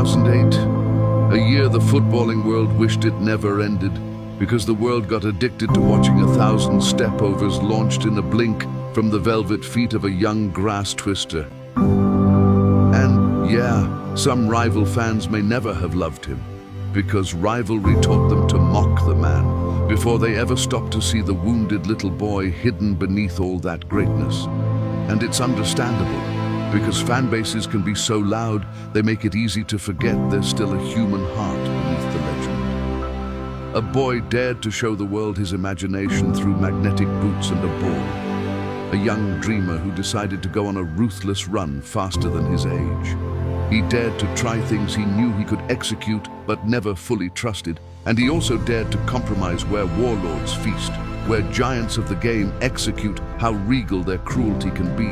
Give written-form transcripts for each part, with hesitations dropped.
2008, a year the footballing world wished it never ended because the world got addicted to watching 1,000 step-overs launched in a blink from the velvet feet of a young grass twister. And yeah, some rival fans may never have loved him because rivalry taught them to mock the man before they ever stopped to see the wounded little boy hidden beneath all that greatness. And it's understandable, because fan bases can be so loud, they make it easy to forget there's still a human heart beneath the legend. A boy dared to show the world his imagination through magnetic boots and a ball. A young dreamer who decided to go on a ruthless run faster than his age. He dared to try things he knew he could execute but never fully trusted. And he also dared to compromise where warlords feast, where giants of the game execute how regal their cruelty can be,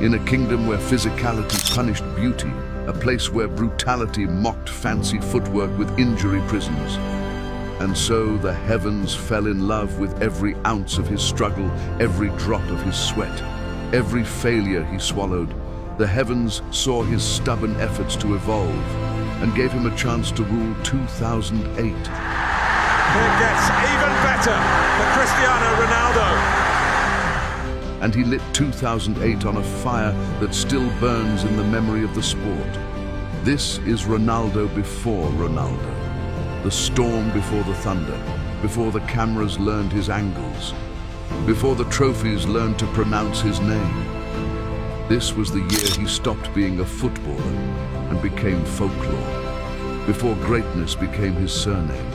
in a kingdom where physicality punished beauty, a place where brutality mocked fancy footwork with injury prisons. And so the heavens fell in love with every ounce of his struggle, every drop of his sweat, every failure he swallowed. The heavens saw his stubborn efforts to evolve and gave him a chance to rule 2008. It gets even better for Cristiano Ronaldo. And he lit 2008 on a fire that still burns in the memory of the sport. This is Ronaldo before Ronaldo. The storm before the thunder, before the cameras learned his angles, before the trophies learned to pronounce his name. This was the year he stopped being a footballer and became folklore, before greatness became his surname,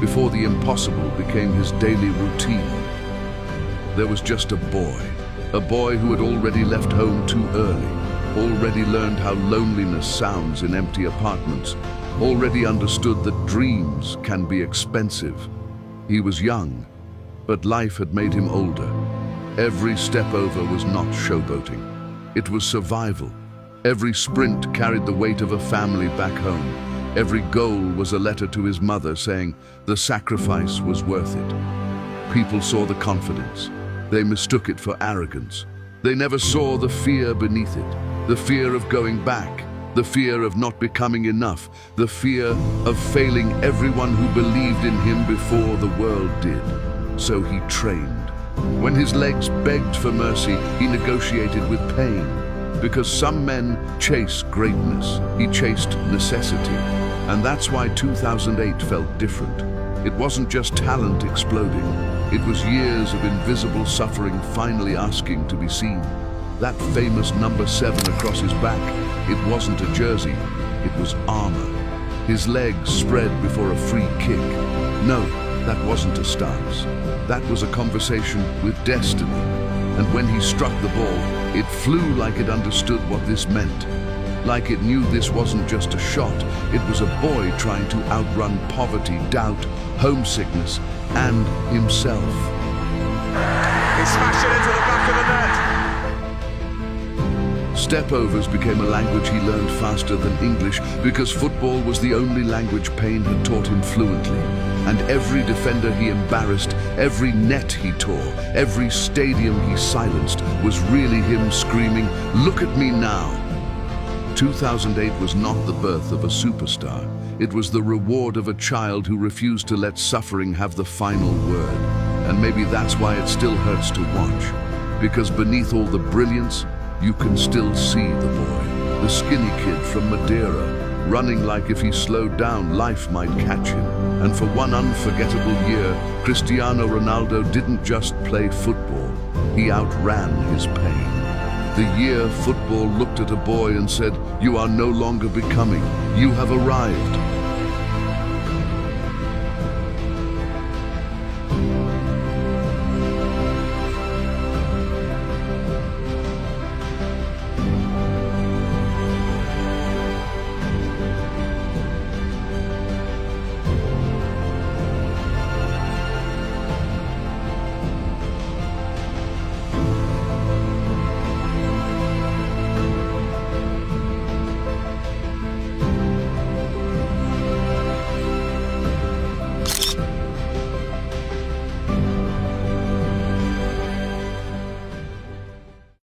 before the impossible became his daily routine. There was just a boy who had already left home too early, already learned how loneliness sounds in empty apartments, already understood that dreams can be expensive. He was young, but life had made him older. Every step over was not showboating. It was survival. Every sprint carried the weight of a family back home. Every goal was a letter to his mother saying the sacrifice was worth it. People saw the confidence. They mistook it for arrogance. They never saw the fear beneath it, the fear of going back, the fear of not becoming enough, the fear of failing everyone who believed in him before the world did. So he trained. When his legs begged for mercy, he negotiated with pain. Because some men chase greatness, he chased necessity. And that's why 2008 felt different. It wasn't just talent exploding. It was years of invisible suffering finally asking to be seen. That famous number 7 across his back, it wasn't a jersey, it was armor. His legs spread before a free kick. No, that wasn't a stance. That was a conversation with destiny. And when he struck the ball, it flew like it understood what this meant. Like it knew this wasn't just a shot, it was a boy trying to outrun poverty, doubt, homesickness, and himself. He smashed it into the back of the net. Step-overs became a language he learned faster than English because football was the only language pain had taught him fluently. And every defender he embarrassed, every net he tore, every stadium he silenced was really him screaming, "Look at me now!" 2008 was not the birth of a superstar. It was the reward of a child who refused to let suffering have the final word. And maybe that's why it still hurts to watch. Because beneath all the brilliance, you can still see the boy, the skinny kid from Madeira, running like if he slowed down, life might catch him. And for one unforgettable year, Cristiano Ronaldo didn't just play football, he outran his pain. The year football looked at a boy and said, "You are no longer becoming, you have arrived."